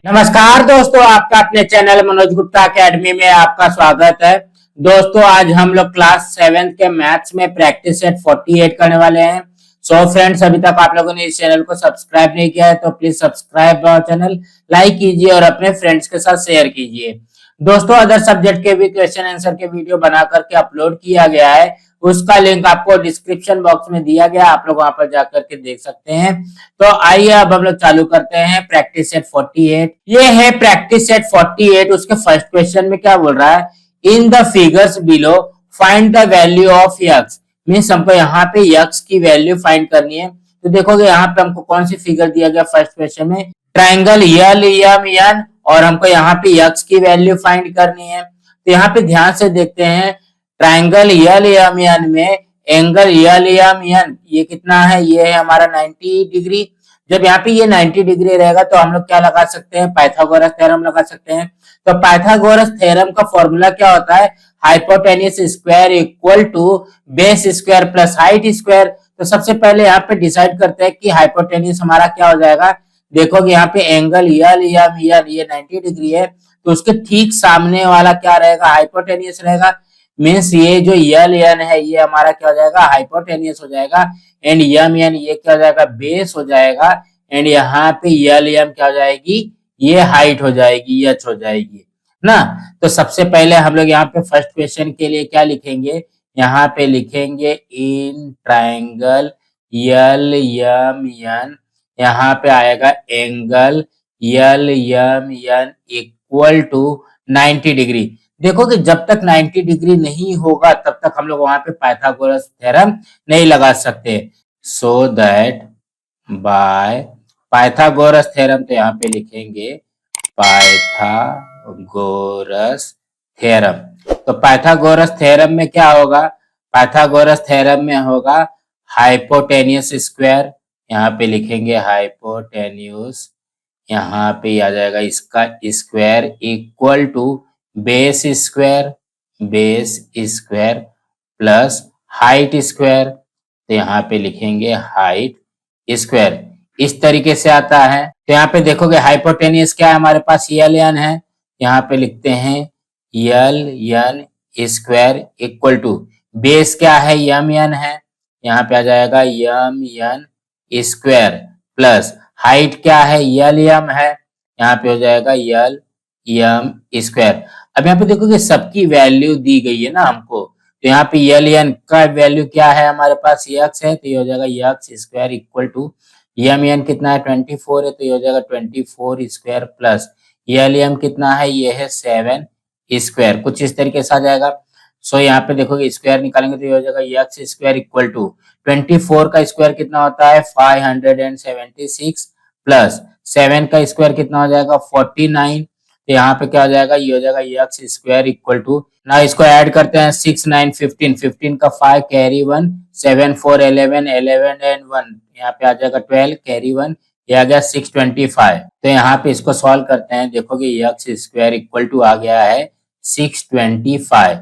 नमस्कार दोस्तों, आपका अपने चैनल मनोज गुप्ता एकेडमी में आपका स्वागत है। दोस्तों, आज हम लोग क्लास 7 के मैथ्स में प्रैक्टिस सेट 48 करने वाले हैं। सो फ्रेंड्स, अभी तक आप लोगों ने इस चैनल को सब्सक्राइब नहीं किया है तो please subscribe our channel, like कीजिए और अपने फ्रेंड्स के साथ शेयर कीजिए। दोस्तों, अदर सब्जेक्ट के भी क्वेश्चन आंसर के वीडियो बना करके अपलोड किया गया है, उसका लिंक आपको डिस्क्रिप्शन बॉक्स में दिया गया, आप लोग वहां पर जाकर के देख सकते हैं। तो आइए अब हम लोग चालू करते हैं प्रैक्टिस सेट 48। ये है प्रैक्टिस सेट 48। उसके फर्स्ट क्वेश्चन में क्या बोल रहा है, in the figures below find the value of x. Means हमको यहाँ पे यक्स की वैल्यू फाइंड करनी है। तो देखोगे यहाँ पे हमको कौन सी फिगर दिया गया फर्स्ट क्वेश्चन में, ट्राइंगल यल यम यन, और हमको यहाँ पे यक्स की वैल्यू फाइंड करनी है। तो यहाँ पे ध्यान से देखते हैं, ट्राइंगल यल यम यन में एंगल यल यम यन ये कितना है, ये है हमारा 90 डिग्री। जब यहाँ पे ये 90 डिग्री रहेगा तो हम लोग क्या लगा सकते हैं, पाइथागोरस थ्योरम लगा सकते हैं। तो पाइथागोरस थ्योरम का फॉर्मूला क्या होता है, hypotenuse square equal to base square plus height square. तो सबसे पहले यहाँ पे डिसाइड करते हैं कि हाइपोटेन्यूस हमारा क्या हो जाएगा। देखोगे यहाँ पे एंगल यल यम यन ये 90 डिग्री है, तो उसके ठीक सामने वाला क्या रहेगा, हाइपोटेन्यूस रहेगा। मीन्स ये जो यल एन है ये हमारा क्या हो जाएगा, हाइपोटेनियस हो जाएगा। एंड यम एन ये क्या हो जाएगा, बेस हो जाएगा। एंड यहाँ पे यल एम क्या हो जाएगी, ये हाइट हो जाएगी, एच हो जाएगी ना। तो सबसे पहले हम लोग यहाँ पे फर्स्ट क्वेश्चन के लिए क्या लिखेंगे, यहाँ पे लिखेंगे in triangle L M N, यहाँ पे आएगा angle L M N equal to 90 degree. देखो कि जब तक 90 डिग्री नहीं होगा तब तक हम लोग वहां पे पाइथागोरस थ्योरम नहीं लगा सकते। सो दैट बाय पाइथागोरस थ्योरम, तो यहाँ पे लिखेंगे पाइथागोरस थ्योरम। तो पाइथागोरस थ्योरम में क्या होगा, पाइथागोरस थ्योरम में होगा हाइपोटेन्यूस स्क्वायर, यहाँ पे लिखेंगे हाइपोटेन्यूस, यहाँ पे आ जाएगा इसका square equal to base square plus height square, तो यहाँ पे लिखेंगे हाइट स्क्वायर। इस तरीके से आता है। तो यहाँ पे देखोगे हाइपोटेनियस क्या है हमारे पास, यल एन है, यहाँ पे लिखते हैं L N square equal to base क्या है, यम एन है, यहाँ पे आ जाएगा M N square plus height क्या है, यल एम है, यहाँ पे हो जाएगा यल यम स्क्वायर। अब यहाँ पे देखोगे सबकी वैल्यू दी गई है ना हमको, तो यहाँ पे यल एन का वैल्यू क्या है हमारे पास, यक्स है, तो ये हो जाएगा LX square equal to M N कितना है 24 है, तो ये हो जाएगा 24 स्क्वायर प्लस यल एम कितना है, ये है 7 स्क्वायर, कुछ इस तरीके से आ जाएगा। सो यहाँ पे देखोगे स्क्वायर निकालेंगे तो ये हो जाएगा यक्स स्क्वायर इक्वल टू 24 का स्क्वायर कितना होता है 576 प्लस 7 का स्क्वायर कितना हो जाएगा 49। तो यहाँ पे क्या हो जाएगा, ये हो जाएगा यक्स स्क्वायर इक्वल टू, ना इसको ऐड करते हैं 6 9 15, 15 का 5 कैरी 1, 7 4 11, 11 एंड 1 यहाँ पे आ जाएगा 12 कैरी 1, ये आ गया 625। तो यहाँ पे इसको सॉल्व करते हैं, देखोगे यक्स स्क्वायर इक्वल टू आ गया है 625।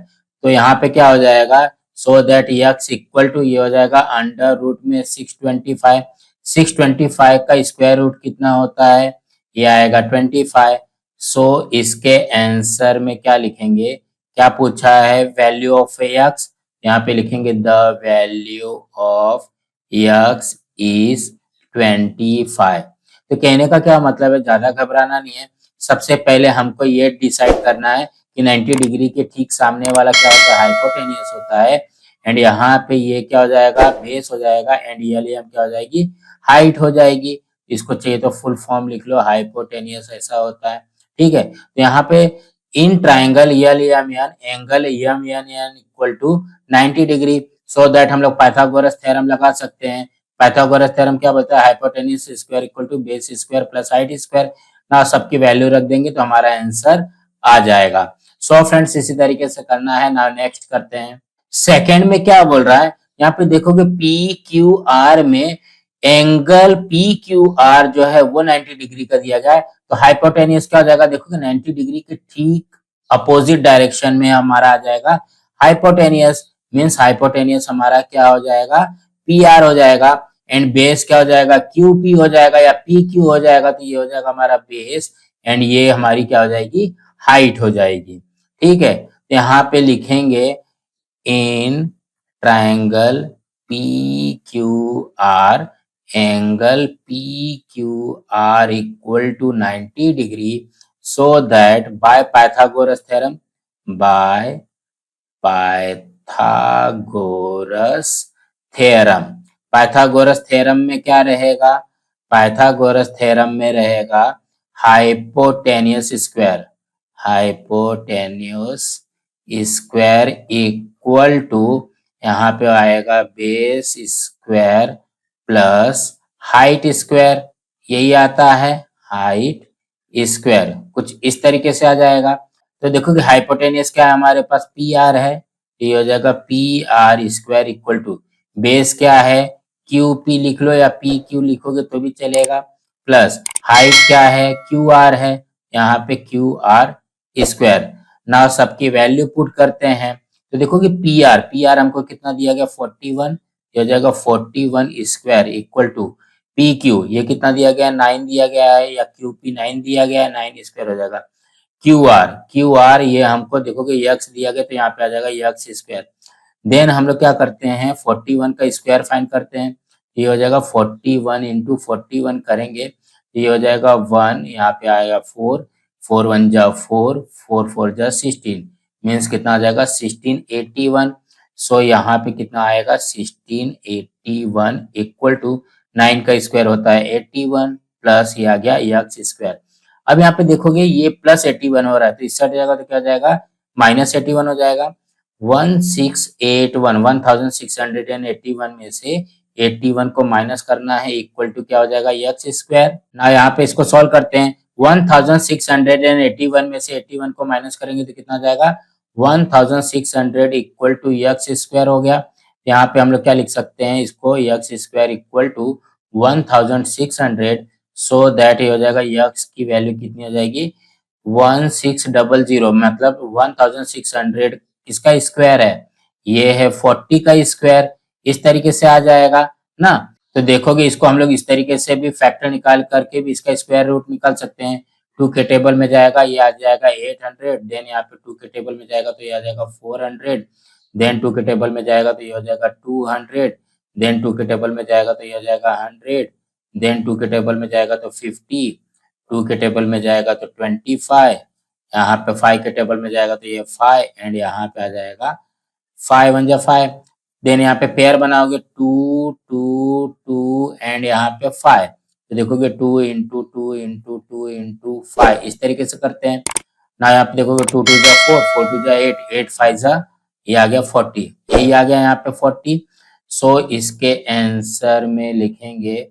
तो यहाँ पे क्या हो जाएगा, so that LX equal to ये हो जाएगा अंडर रूट में 625, 625 का स्क्वायर रूट कितना होता है, ये आएगा 25। सो इसके आंसर में क्या लिखेंगे, क्या पूछा है, वैल्यू ऑफ यक्स, यहाँ पे लिखेंगे the value of x is 25। तो कहने का क्या मतलब है, ज्यादा घबराना नहीं है। सबसे पहले हमको ये डिसाइड करना है कि 90 डिग्री के ठीक सामने वाला क्या होता है, हाइपोटेनियस होता है। एंड यहाँ पे ये क्या हो जाएगा, बेस हो जाएगा। एंड यल एम क्या हो जाएगी, हाइट हो जाएगी। इसको चाहिए तो फुल फॉर्म लिख लो, हाइपोटेनियस ऐसा होता है, ठीक है। तो यहाँ पे in triangle L M N angle M N N equal to 90 degree, so that हम लोग पाइथागोरस थ्योरम लगा सकते हैं। पाइथागोरस थ्योरम क्या बोलता है, hypotenuse square equal to base square plus height square. ना सबकी वैल्यू रख देंगे तो हमारा आंसर आ जाएगा। सो फ्रेंड्स, इसी तरीके से करना है ना। नेक्स्ट करते हैं, सेकंड में क्या बोल रहा है, यहाँ पे देखोगे पी क्यू आर में एंगल पी क्यू आर जो है वो 90 डिग्री का दिया गया है। तो हाइपोटेनियस क्या हो जाएगा, देखोगे 90 डिग्री के ठीक अपोजिट डायरेक्शन में हमारा आ जाएगा हाइपोटेनियस। मींस हाइपोटेनियस हमारा क्या हो जाएगा, पी आर हो जाएगा। एंड बेस क्या हो जाएगा, क्यू पी हो जाएगा या पी क्यू हो जाएगा, तो ये हो जाएगा हमारा बेस। एंड ये हमारी क्या हो जाएगी, हाइट हो जाएगी। ठीक है, तो यहाँ पे लिखेंगे in triangle P Q R angle P Q R equal to 90 degree so that by Pythagoras theorem, by Pythagoras theorem. Pythagoras theorem में क्या रहेगा, पाइथागोरस थ्योरम में रहेगा hypotenuse square, hypotenuse square equal to, यहाँ पे आएगा base square plus height square, यही आता है हाइट स्क्वायर, कुछ इस तरीके से आ जाएगा। तो देखो कि हाइपोटेनियस क्या है, हमारे पास पी आर है, ये हो जाएगा P R square equal to base क्या है, क्यू पी लिख लो या पी क्यू लिखोगे तो भी चलेगा, प्लस हाइट क्या है, क्यू आर है, यहाँ पे क्यू आर स्क्वायर। ना सबकी वैल्यू पुट करते हैं, तो देखो कि पी आर हमको कितना दिया गया 41, ये हो जाएगा 41 square equal to P Q, ये कितना दिया गया 9 दिया गया है, या क्यू पी 9 दिया गया है, 9 स्क्वायर हो जाएगा क्यू आर ये हमको देखोगे यक्स दिया गया तो यहाँ पे आ जाएगा यक्स स्क्वायर। देन हम लोग क्या करते हैं 41 का स्क्वायर फाइंड करते हैं, ये हो जाएगा 41 इंटू 41 करेंगे, ये हो जाएगा 1, यहाँ पे आएगा 4, 4 1 जा 4, 4 4 जा 16, मीन्स कितना आ जाएगा 1681। सो यहाँ पे कितना आएगा 1681 इक्वल टू 9 का स्क्वायर होता है 81 प्लस ये आ गया यक्स स्क्वायर। अब यहाँ पे देखोगे ये प्लस 81 हो रहा है तो इस साइड जाएगा तो क्या हो जाएगा माइनस 81 हो जाएगा। 1681 में से 81 को माइनस करना है इक्वल टू क्या हो जाएगा यक्स स्क्वायर। ना यहाँ पे इसको सॉल्व करते हैं, 1681 में से 81 को माइनस करेंगे तो कितना जाएगा 1600 इक्वल टू यक्स स्क्वायर हो गया। यहाँ पे हम लोग क्या लिख सकते हैं इसको x square equal to 1600, so that ये हो जाएगा यक्स की वैल्यू कितनी हो जाएगी 1600, मतलब 1600 इसका स्क्वायर है, ये है 40 का स्क्वायर, इस तरीके से आ जाएगा ना। तो देखोगे इसको हम लोग इस तरीके से भी फैक्टर निकाल करके भी इसका स्क्वायर रूट निकाल सकते हैं। 2 के टेबल में जाएगा ये आ जाएगा 800, देन यहाँ पे 2 के टेबल में जाएगा तो ये आ जाएगा 400, देन 2 के टेबल में जाएगा तो ये हो जाएगा 200, देन 2 के टेबल में जाएगा तो ये हो जाएगा 100, देन 2 के टेबल में जाएगा तो 50, 2 के टेबल में जाएगा तो 25, यहाँ पे 5 के टेबल में जाएगा तो ये 5 एंड यहाँ पे आ जाएगा 5 1 जा 5, देन यहाँ पे पेयर बनाओगे 2 2 2 एंड यहाँ पे 5, तो देखोगे 2 इंटू 2 इंटू 2 इंटू 5 इस तरीके से करते हैं ना। यहाँ पे देखोगे 2 2 जा 4, 4 2 जा 8, 8 5 जा ये आ गया 40, यही आ गया यहाँ पे 40। सो इसके आंसर में लिखेंगे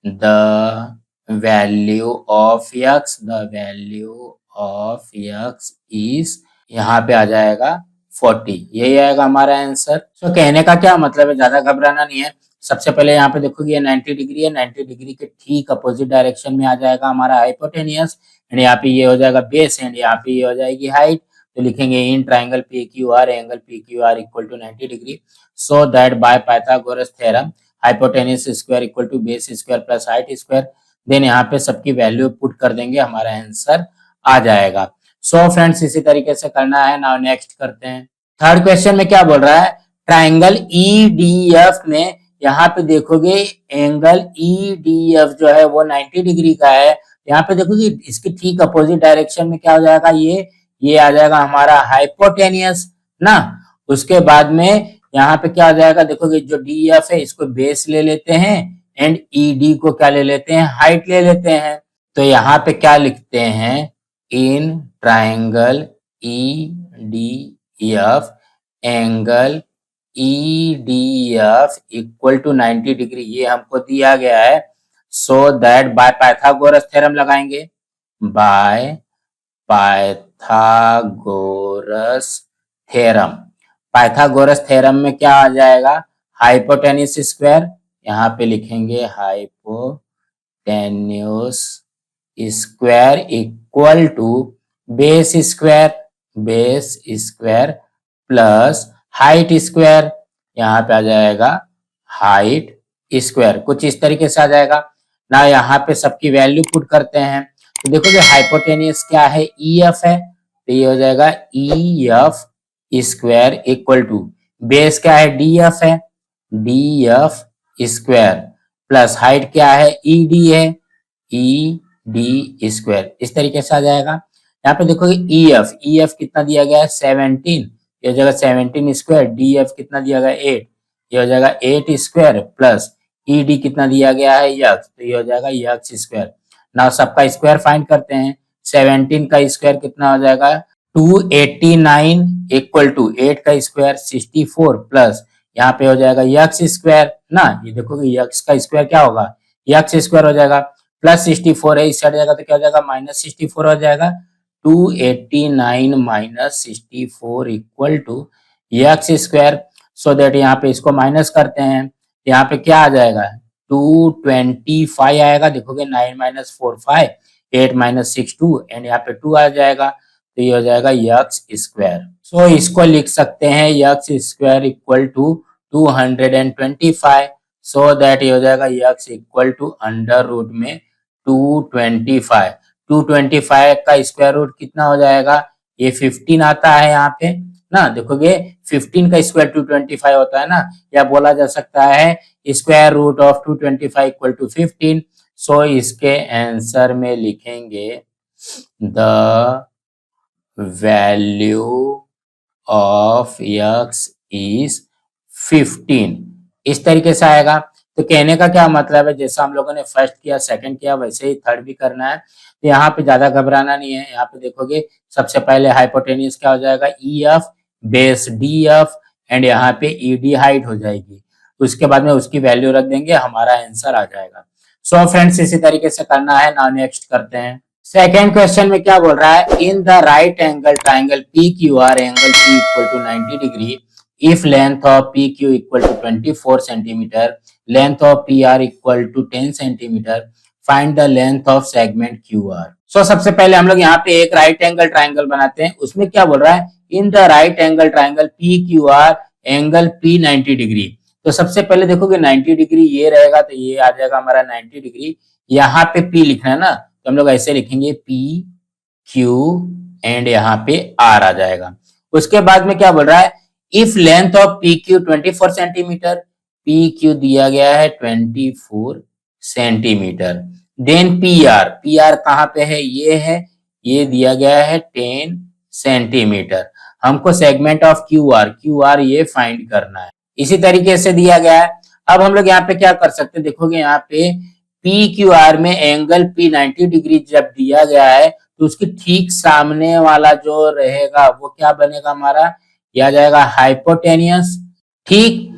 the value of x, the value of x is, यहाँ पे आ जाएगा 40, यही आएगा हमारा आंसर। तो कहने का क्या मतलब है, ज्यादा घबराना नहीं है। सबसे पहले यहाँ पे देखोगे ये 90 डिग्री है, 90 डिग्री के ठीक अपोजिट डायरेक्शन में आ जाएगा हमारा हाइपोटेनियस एंड यहाँ पे ये हो जाएगा बेस एंड यहाँ पे ये हो जाएगी हाइट। तो लिखेंगे in triangle P Q R angle P Q R equal to 90 degree so that by Pythagoras theorem hypotenuse square equal to base square plus height square. Then यहाँ पे सबकी वैल्यू पुट कर देंगे, हमारा आंसर आ जाएगा। So friends इसी तरीके से करना है। नाउ नेक्स्ट करते हैं। थर्ड क्वेश्चन में क्या बोल रहा है, ट्राइंगल ईडीएफ में यहाँ पे देखोगे एंगल ईडीएफ जो है वो 90 डिग्री का है। यहाँ पे देखोगे इसके ठीक अपोजिट डायरेक्शन में क्या हो जाएगा, ये आ जाएगा हमारा हाइपोटेनियस ना। उसके बाद में यहाँ पे क्या आ जाएगा, देखोगे जो डीएफ है इसको बेस ले लेते हैं एंड ईडी को क्या ले लेते हैं, हाइट ले लेते हैं। तो यहाँ पे क्या लिखते हैं, in triangle EDF angle EDF equal to 90 डिग्री, ये हमको दिया गया है। So that by Pythagoras theorem लगाएंगे, by Pythagoras theorem. Pythagoras theorem में क्या आ जाएगा, हाइपोटेन्यूस स्क्वायर, यहाँ पे लिखेंगे hypotenuse square equal to base square plus height square, यहाँ पे आ जाएगा हाइट स्क्वायर, कुछ इस तरीके से आ जाएगा ना। यहाँ पे सबकी वैल्यू पुट करते हैं तो देखोगे हाइपोटेनियस क्या है, ई एफ है, तो ये हो जाएगा E F square equal to base क्या है, डी एफ है, D F square plus height क्या है, ई डी है, ई डी स्क्वायर। इस तरीके से आ जाएगा। यहाँ पे देखोगे ई एफ कितना दिया गया है 17, ये हो जाएगा 17 स्क्वायर, डी एफ कितना दिया गया 8, ये हो जाएगा 8 स्क्वायर प्लस ई डी कितना दिया गया है यक्स, तो ये हो जाएगा यक्स स्क्वायर। नाउ सबका स्क्वायर फाइंड करते हैं। 17 का स्क्वायर कितना हो जाएगा 289 इक्वल टू 8 का स्क्वायर 64 प्लस यहाँ पे हो जाएगा यक्स स्क्वायर ना, ये देखोगे यक्स का स्क्वायर क्या होगा, यक्स स्क्वायर हो जाएगा प्लस 64 है, इस साइड जाएगा तो क्या हो जाएगा माइनस 64 हो जाएगा। 289 minus 64 equal to x square. So that यहाँ पे इसको माइनस करते हैं, यहाँ पे क्या आ जाएगा 225 आएगा, देखोगे 9 माइनस 4 5, 8 माइनस 6 2 एंड यहाँ पे 2 आ जाएगा, तो ये हो जाएगा यक्स स्क्वायर। सो इसको लिख सकते हैं x square equal to 225, so that ये हो जाएगा x equal to under root में 225। 225 का स्क्वायर रूट कितना हो जाएगा, ये 15 आता है यहाँ पे ना, देखोगे 15 का स्क्वायर 225 होता है ना, या बोला जा सकता है square root of 225 equal to 15। So इसके आंसर में लिखेंगे the value of x is 15। इस तरीके से आएगा। तो कहने का क्या मतलब है, जैसा हम लोगों ने फर्स्ट किया सेकंड किया वैसे ही थर्ड भी करना है। तो यहाँ पे ज्यादा घबराना नहीं है। यहाँ पे देखोगे सबसे पहले हाइपोटेनियस क्या हो जाएगा E F base D F and यहाँ पे ई डी हाइट हो जाएगी, उसके बाद में उसकी वैल्यू रख देंगे, हमारा आंसर आ जाएगा। सो फ्रेंड्स इसी तरीके से करना है। नाउ नेक्स्ट करते हैं। सेकेंड क्वेश्चन में क्या बोल रहा है, in the right angle triangle P Q R angle P equal to 90 degree if length of PQ equal to 24 centimeter, length of PR equal to 10 centimeter, find the length of segment QR. So सबसे पहले हम लोग यहाँ पे एक right angle triangle बनाते हैं। उसमें क्या बोल रहा है, in the right angle triangle PQR angle P 90 degree. तो सबसे पहले देखोगे 90 डिग्री ये रहेगा, तो ये आ जाएगा हमारा 90 डिग्री। यहाँ पे P लिखना है ना, तो हम लोग ऐसे लिखेंगे P Q एंड यहाँ पे R आ जाएगा। उसके बाद में क्या बोल रहा है, if length of P Q 24 centimetre, P Q दिया गया है 24 सेंटीमीटर, देन पी आर कहाँ पे है, ये दिया गया है 10 सेंटीमीटर। हमको सेगमेंट ऑफ क्यू आर ये फाइंड करना है। इसी तरीके से दिया गया है। अब हम लोग यहाँ पे क्या कर सकते हैं, देखोगे यहाँ पे पी क्यू आर में एंगल पी 90 डिग्री जब दिया गया है, तो उसके ठीक सामने वाला जो रहेगा वो क्या बनेगा हमारा, यह आ जाएगा हाइपोटेनियस। ठीक,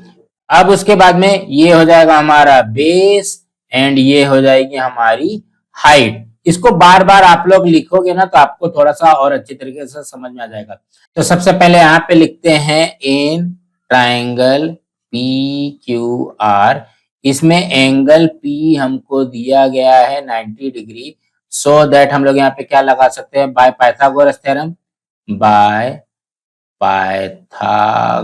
अब उसके बाद में ये हो जाएगा हमारा बेस एंड ये हो जाएगी हमारी हाइट। इसको बार बार आप लोग लिखोगे ना तो आपको थोड़ा सा और अच्छी तरीके से समझ में आ जाएगा। तो सबसे पहले यहाँ पे लिखते हैं in triangle P Q are, इसमें एंगल पी हमको दिया गया है 90 डिग्री। सो दैट हम लोग यहाँ पे क्या लगा सकते हैं, bye Pythagoras theorem, by Pythagoras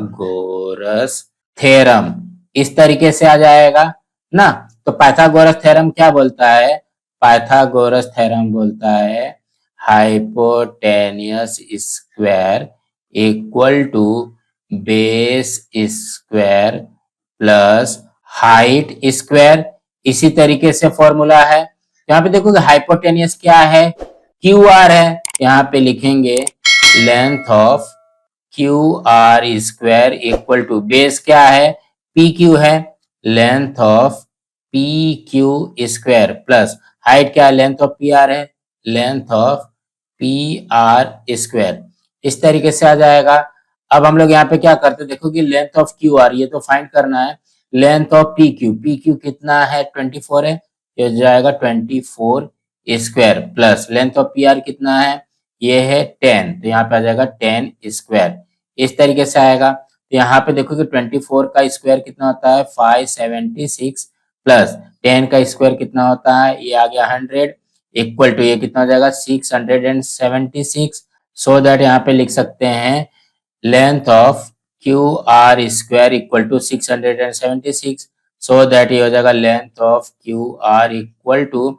theorem. इस तरीके से आ जाएगा ना। तो पाइथागोरस थ्योरम क्या बोलता है, पाइथागोरस थ्योरम बोलता है hypotenuse square equal to base square plus height square. इसी तरीके से फॉर्मूला है। यहाँ पे देखोगे हाइपोटेनियस क्या है, क्यू आर है, यहाँ पे लिखेंगे length of Q R square equal to base क्या है, पी क्यू है, length of P Q square plus height क्या है, लेंथ ऑफ पी आर है, length of P R square. इस तरीके से आ जाएगा। अब हम लोग यहाँ पे क्या करते हैं, देखो कि लेंथ ऑफ क्यू आर ये तो फाइंड करना है, लेंथ ऑफ पी क्यू कितना है 24 है, ये जाएगा 24 square plus length of P are कितना है, ये है 10, तो यहाँ पे आ जाएगा 10 स्क्वायर। इस तरीके से आएगा। तो यहाँ पे देखो कि 24 का स्क्वायर कितना होता है 576 प्लस 10 का स्क्वायर कितना होता है, ये आ गया 100 इक्वल टू ये कितना हो जाएगा 676। सो दैट यहाँ पे लिख सकते हैं length of Q R square equal to 676। So that ये हो जाएगा length of Q R equal to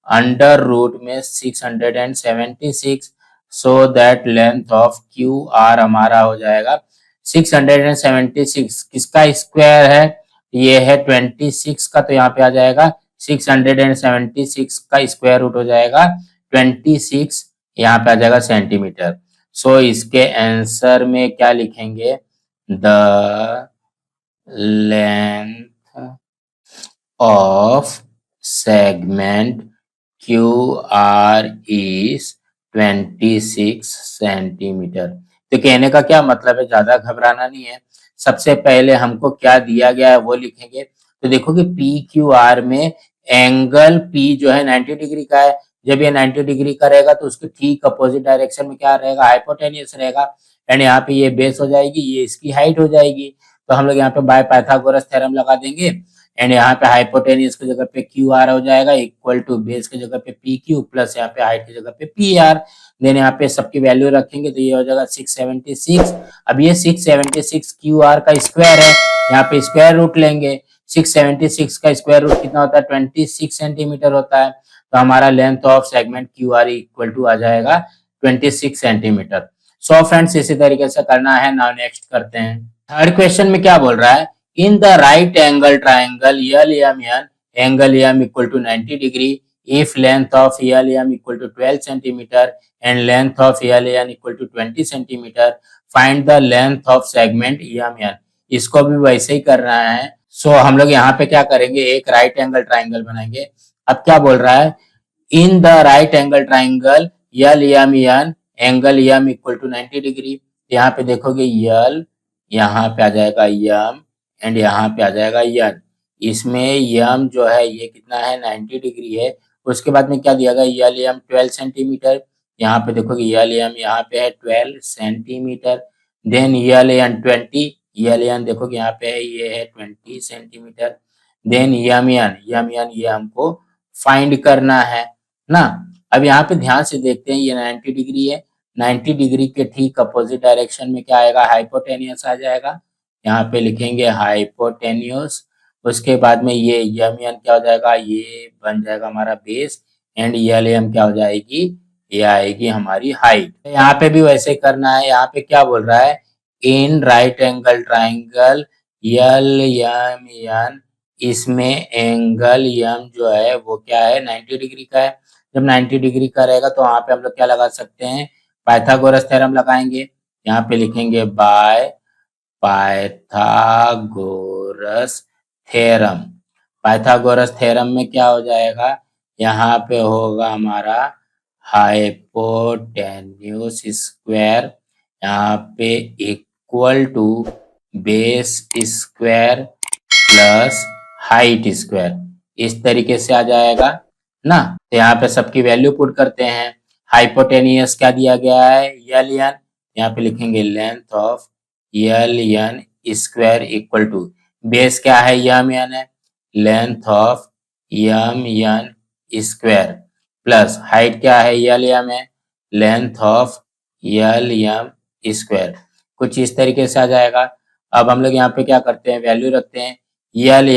under root में 676, so that length of Q R हमारा हो जाएगा 676। किसका स्क्वायर है? ये है 26 का, तो यहाँ पे आ जाएगा 676 का स्क्वायर रूट हो जाएगा 26, यहाँ पे आ जाएगा सेंटीमीटर। सो इसके आंसर में क्या लिखेंगे? The length of segment QR is 26 centimetre. तो कहने का क्या मतलब है, ज्यादा घबराना नहीं है। सबसे पहले हमको क्या दिया गया है वो लिखेंगे। तो देखो कि PQR में एंगल P जो है 90 डिग्री का है। जब ये 90 डिग्री का रहेगा तो उसके ठीक अपोजिट डायरेक्शन में क्या रहेगा? हाइपोटेन्यूस रहेगा। एंड यहाँ पे ये बेस हो जाएगी, ये इसकी हाइट हो जाएगी। तो हम लोग यहाँ पे बाय पाइथागोरस थ्योरम लगा देंगे। एंड यहाँ पे हाइपोटेन्यूस की जगह पे क्यू आर हो जाएगा इक्वल टू बेस की जगह पे पी क्यू प्लस यहाँ पे हाइट की जगह पे पी आर। देन यहाँ पे सबकी वैल्यू रखेंगे तो ये हो जाएगा 676। अब ये 676 क्यू आर का स्क्वायर है, यहाँ पे स्क्वायर रूट लेंगे। 676 का स्क्वायर रूट कितना होता है? 26 सेंटीमीटर होता है। तो हमारा length of segment Q R equal to आ जाएगा 26 सेंटीमीटर। सो फ्रेंड्स इसी तरीके से करना है। नाउ नेक्स्ट करते हैं। थर्ड क्वेश्चन में क्या बोल रहा है? In the right angle triangle LMN, angle M equal to 90 degree, if length of LM equal to 12 centimeter and length of LN equal to 20 centimeter, find the length of segment EMN। इसको भी वैसे ही कर रहा है। सो हम लोग यहाँ पे क्या करेंगे? एक राइट एंगल ट्राइंगल बनाएंगे। अब क्या बोल रहा है? In the right angle triangle LMN, angle M equal to 90 degree. यहाँ पे देखोगे यल, यहाँ पे आ जाएगा यम एंड यहाँ पे आ जाएगा यन। इसमें यम जो है ये कितना है? 90 डिग्री है। उसके बाद में क्या दिया गया? यल यम 12 सेंटीमीटर। यहाँ पे देखोगे यल यम यहाँ पे है 12 सेंटीमीटर। देन यल यन 20, यल यन देखोगे यहाँ पे है, ये है 20 सेंटीमीटर। देन यम यन ये हमको फाइंड करना है ना। अब यहाँ पे ध्यान से देखते हैं, ये 90 डिग्री है। 90 डिग्री के ठीक अपोजिट डायरेक्शन में क्या आएगा? हाइपोटेन्यूस आ जाएगा। यहाँ पे लिखेंगे हाइपोटेन्यूस। उसके बाद में ये यम एन क्या हो जाएगा? ये बन जाएगा हमारा बेस। एंड यल एम क्या हो जाएगी? ये आएगी हमारी हाइट। यहाँ पे भी वैसे करना है। यहाँ पे क्या बोल रहा है? In right angle triangle L M N, इसमें एंगल यम जो है वो क्या है? 90 डिग्री का है। जब 90 डिग्री का रहेगा तो वहां पे हम लोग क्या लगा सकते हैं? पाइथागोरस थ्योरम लगाएंगे। यहाँ पे लिखेंगे bye Pythagoras theorem. Pythagoras theorem में क्या हो जाएगा? यहाँ पे होगा हमारा हाइपोटेन्यूस स्क्वायर, यहाँ पे equal to base square plus height square. इस तरीके से आ जाएगा ना। तो यहाँ पे सबकी वैल्यू पुट करते हैं। हाइपोटेनियस क्या दिया गया है? L N. यहाँ पे लिखेंगे length of L N square equal to base क्या है? यम एन है। Length of M N square plus height क्या है? यल एम है। Length of L M square. कुछ इस तरीके से आ जाएगा। अब हम लोग यहाँ पे क्या करते हैं? वैल्यू रखते हैं। यल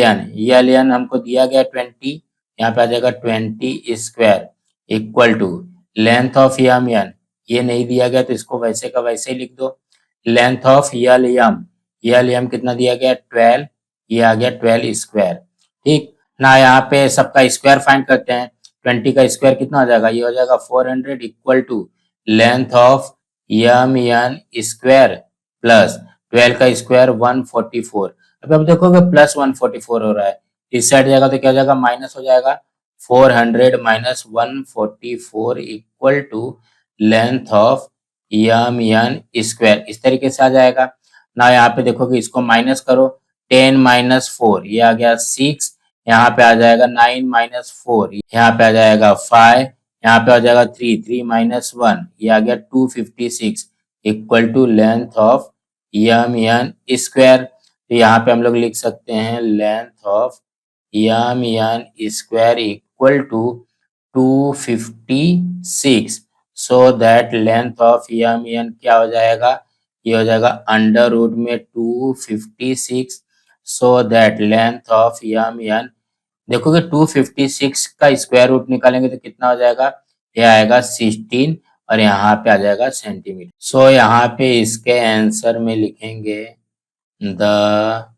एन हमको दिया गया 20, यहाँ पे आ जाएगा 20 square equal to length of M N, ये नहीं दिया गया तो इसको वैसे का वैसे ही लिख दो। लेंथ ऑफ यल एम कितना दिया गया? 12, ये आ गया 12 स्क्वायर। ठीक ना। यहाँ पे सबका स्क्वायर फाइंड करते हैं। 20 का स्क्वायर कितना हो जाएगा? ये हो जाएगा 400 equal to length of M N square plus 12 का स्क्वायर 144। अब आप देखोगे प्लस 144 हो रहा है, इस साइड जाएगा तो क्या हो जाएगा? माइनस हो जाएगा। 400 minus 144 equal to length of M N square. इस तरीके से आ जाएगा ना। यहाँ पे देखोगे इसको माइनस करो। 10 माइनस 4 ये आ गया 6, यहाँ पे आ जाएगा 9 माइनस 4, यहाँ पे आ जाएगा 5, यहाँ पे आ जाएगा 3 माइनस 1 ये आ गया 256 equal to length of M N square. तो यहाँ पे हम लोग लिख सकते हैं length of M N square equal to 256। So that length of M N क्या हो जाएगा? ये हो जाएगा अंडर रूट में 256। So that length of M N देखोगे 256 का स्क्वायर रूट निकालेंगे तो कितना हो जाएगा, ये आएगा 16 और यहाँ पे आ जाएगा सेंटीमीटर। सो यहाँ पे इसके आंसर में लिखेंगे the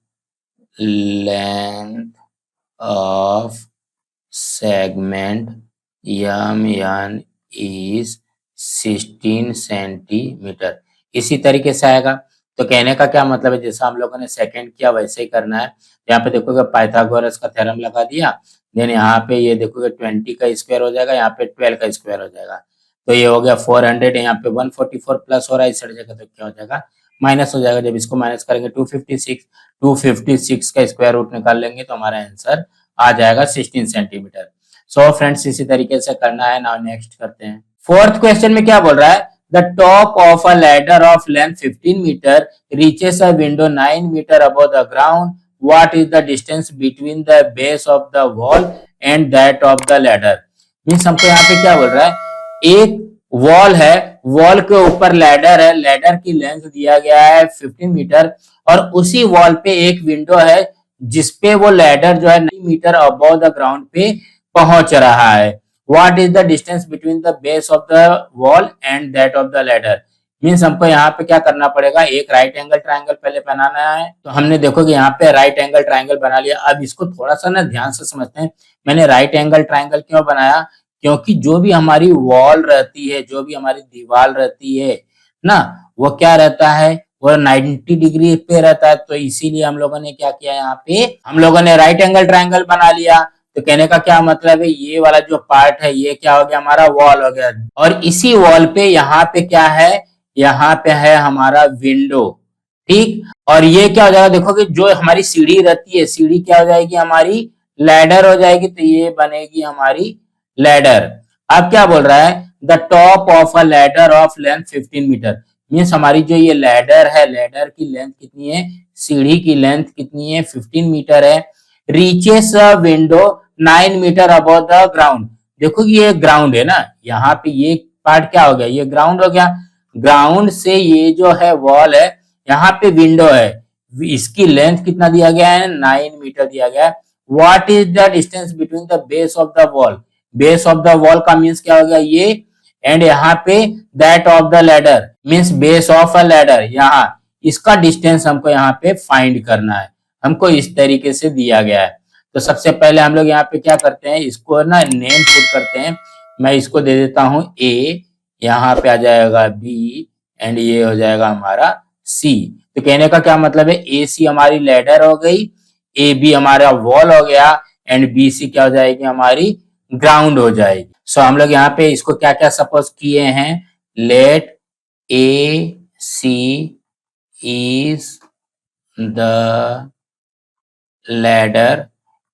length of segment M N is 16 centimetre. इसी तरीके से आएगा। तो कहने का क्या मतलब है, जैसा हम लोगों ने सेकंड किया वैसे ही करना है। यहाँ पे देखोगे पाइथागोरस का थ्योरम लगा दिया, देन यहाँ पे ये देखोगे 20 का स्क्वायर हो जाएगा, यहाँ पे 12 का स्क्वायर हो जाएगा, तो ये हो गया 400, यहाँ पे 144 प्लस हो रहा है इस जगह, तो क्या हो जाएगा, माइनस हो जाएगा। जब इसको माइनस करेंगे 256 का स्क्वायर रूट निकाल लेंगे तो हमारा आंसर आ जाएगा 16 सेंटीमीटर। सो फ्रेंड्स इसी तरीके से करना है। नाउ नेक्स्ट करते हैं। फोर्थ क्वेश्चन में क्या बोल रहा है, the top of a ladder of length 15 metre reaches a window 9 metre above the ground, what is the distance between the base of the wall and that of the ladder. Means हमको यहाँ पे क्या बोल रहा है, एक wall है, wall के ऊपर लैडर है, लैडर की लेंथ दिया गया है 15 मीटर और उसी वॉल पे एक विंडो है जिसपे वो लैडर जो है 9 मीटर अबव द ग्राउंड पे पहुंच रहा है। What is the distance between the base of the wall and that of the ladder. Means हमको यहाँ पे क्या करना पड़ेगा, एक राइट एंगल ट्राइंगल पहले बनाना है। तो हमने देखो कि यहाँ पे राइट एंगल ट्राइंगल बना लिया। अब इसको थोड़ा सा ना ध्यान से समझते हैं। मैंने राइट एंगल ट्राइंगल क्यों बनाया, क्योंकि जो भी हमारी वॉल रहती है, जो भी हमारी दीवार रहती है ना, वो क्या रहता है, वो 90 डिग्री पे रहता है। तो इसीलिए हम लोगों ने क्या किया, यहाँ पे हम लोगों ने राइट एंगल ट्राइंगल बना लिया। तो कहने का क्या मतलब है, ये वाला जो पार्ट है ये क्या हो गया, हमारा वॉल हो गया। और इसी वॉल पे यहाँ पे क्या है, यहाँ पे है हमारा विंडो, ठीक। और ये क्या हो जाएगा, देखोगे जो हमारी सीढ़ी रहती है, सीढ़ी क्या हो जाएगी, हमारी लैडर हो जाएगी। तो ये बनेगी हमारी लैडर। अब क्या बोल रहा है, the top of a ladder of length 15 metre. Means हमारी जो ये लैडर है, लैडर की लेंथ कितनी है, सीढ़ी की लेंथ कितनी है, 15 मीटर है। Reaches a window 9 metre above the ground. देखो ये ग्राउंड है ना, यहाँ पे ये पार्ट क्या हो गया, ये ग्राउंड हो गया। ग्राउंड से ये जो है वॉल है, यहाँ पे विंडो है, इसकी लेंथ कितना दिया गया है, 9 मीटर दिया गया है। What is the distance between the base of the wall. Base of the wall का मीन्स क्या हो गया ये, एंड यहाँ पे that of the ladder means base of a ladder, यहाँ इसका डिस्टेंस हमको यहाँ पे फाइंड करना है। हमको इस तरीके से दिया गया है। तो सबसे पहले हम लोग यहाँ पे क्या करते हैं, इसको ना नेम पुट करते हैं। मैं इसको दे देता हूँ ए, यहाँ पे आ जाएगा बी एंड ये हो जाएगा हमारा सी। तो कहने का क्या मतलब है, ए सी हमारी लैडर हो गई, ए बी हमारा वॉल हो गया एंड बी सी क्या हो जाएगी, हमारी ग्राउंड हो जाएगी। सो हम लोग यहाँ पे इसको क्या क्या सपोज किए हैं, let A C is the ladder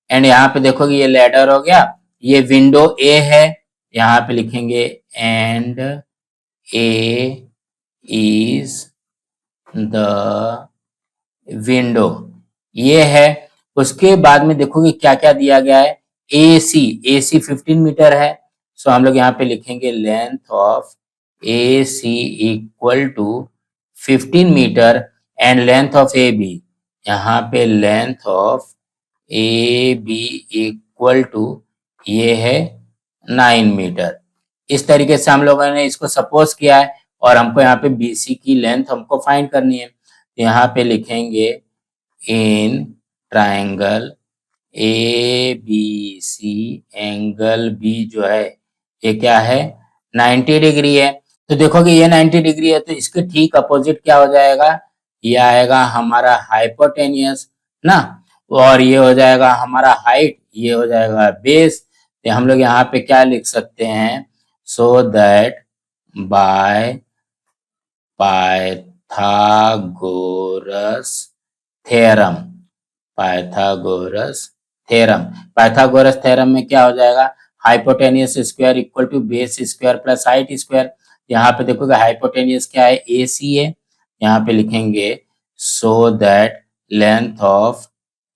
and यहाँ पे देखोगे ये लैडर हो गया, ये विंडो ए है, यहाँ पे लिखेंगे and A is the window, ये है। उसके बाद में देखोगे क्या क्या दिया गया है, ए सी 15 मीटर है। सो हम लोग यहाँ पे लिखेंगे length of A C equal to 15 metre and length of A B, यहाँ पे length of A B equal to ये है 9 मीटर। इस तरीके से हम लोगों ने इसको सपोज किया है और हमको यहाँ पे बी सी की लेंथ हमको फाइंड करनी है। तो यहाँ पे लिखेंगे in triangle A B C angle B जो है ये क्या है, 90 डिग्री है। तो देखोगे ये 90 डिग्री है, तो इसके ठीक अपोजिट क्या हो जाएगा, ये आएगा हमारा हाइपोटेनियस ना, और ये हो जाएगा हमारा हाइट, ये हो जाएगा बेस। तो हम लोग यहाँ पे क्या लिख सकते हैं, so that by Pythagoras theorem, Pythagoras theorem, Pythagoras theorem में क्या हो जाएगा, hypotenuse square equal to base square plus height square. यहाँ पे देखोगे हाइपोटेनियस क्या है, ए सी है, यहाँ पे लिखेंगे so that length of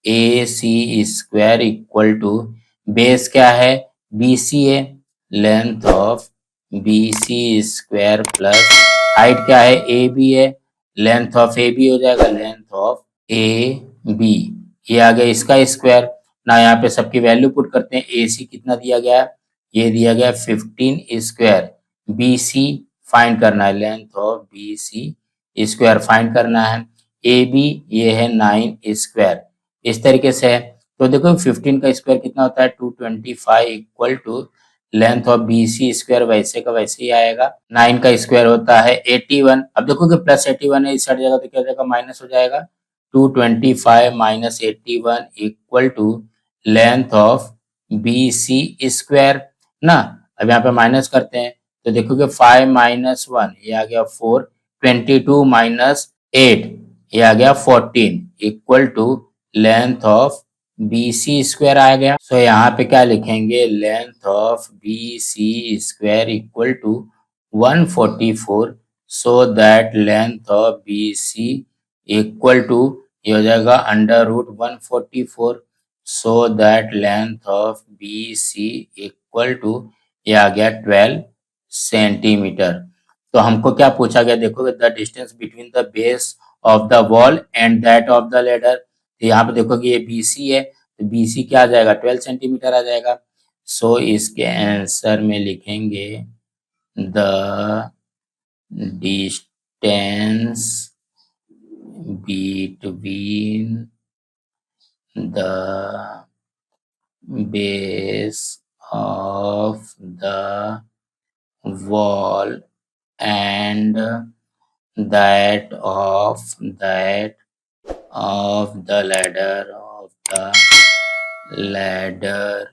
A C square equal to base क्या है, बी सी है, length of B C square plus height क्या है, ए बी है, लेंथ ऑफ ए बी हो जाएगा लेंथ ऑफ ए बी, ये आ गया इसका स्क्वायर। ना यहाँ पे सबकी वैल्यू पुट करते हैं। ए सी कितना दिया गया है, ये दिया गया 15 स्क्वायर। बी सी फाइंड करना है, length of B C square find करना है। ए बी ये है 9 स्क्वायर, इस तरीके से है। तो देखो 15 का स्क्वायर कितना होता है 225 equal to length of B C square वैसे का वैसे ही आएगा। 9 का स्क्वायर होता है 81। अब देखो कि प्लस 81 है, इस साइड जाएगा तो क्या हो जाएगा माइनस हो जाएगा। 225 minus 81 equal to length of B C square ना। अब यहाँ पे माइनस करते हैं तो देखोगे 5 माइनस 1 ये आ गया 4, 22 माइनस 8 ये आ गया 14 equal to length of B C square आ गया। सो यहाँ पे क्या लिखेंगे, length of B C square equal to 144, so that length of B C equal to ये हो जाएगा under root 144, so that length of B C equal to ये आ गया 12 सेंटीमीटर। तो हमको क्या पूछा गया, देखोगे the distance between the base of the wall and that of the ladder. तो यहाँ पे देखोगे ये बी सी है, तो बी सी क्या आ जाएगा 12 सेंटीमीटर आ जाएगा। सो इसके आंसर में लिखेंगे the distance between the base of the wall and that of the ladder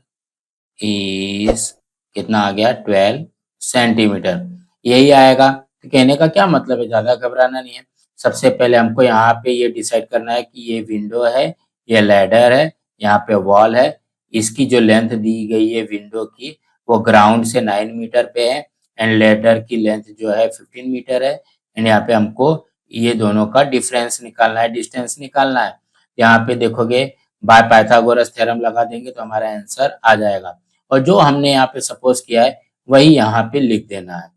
is कितना आ गया 12 सेंटीमीटर, यही आएगा। तो कहने का क्या मतलब है, ज्यादा घबराना नहीं है। सबसे पहले हमको यहाँ पे ये डिसाइड करना है कि ये विंडो है, ये लैडर है, यहाँ पे वॉल है। इसकी जो लेंथ दी गई है विंडो की वो ग्राउंड से 9 मीटर पे है एंड लैडर की लेंथ जो है 15 मीटर है। एंड यहाँ पे हमको ये दोनों का डिफरेंस निकालना है, डिस्टेंस निकालना है। यहाँ पे देखोगे बाय पाइथागोरस थ्योरम लगा देंगे तो हमारा आंसर आ जाएगा, और जो हमने यहाँ पे सपोज किया है वही यहाँ पे लिख देना है।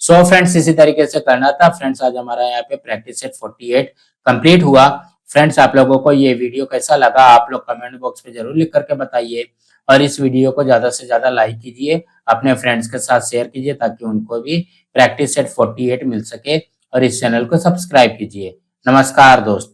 सो फ्रेंड्स इसी तरीके से करना था। फ्रेंड्स आज हमारा यहाँ पे प्रैक्टिस सेट 48 कंप्लीट हुआ। फ्रेंड्स आप लोगों को ये वीडियो कैसा लगा आप लोग कमेंट बॉक्स में जरूर लिख करके बताइए, और इस वीडियो को ज्यादा से ज्यादा लाइक कीजिए, अपने फ्रेंड्स के साथ शेयर कीजिए ताकि उनको भी प्रैक्टिस सेट 48 मिल सके, और इस चैनल को सब्सक्राइब कीजिए। नमस्कार दोस्तों।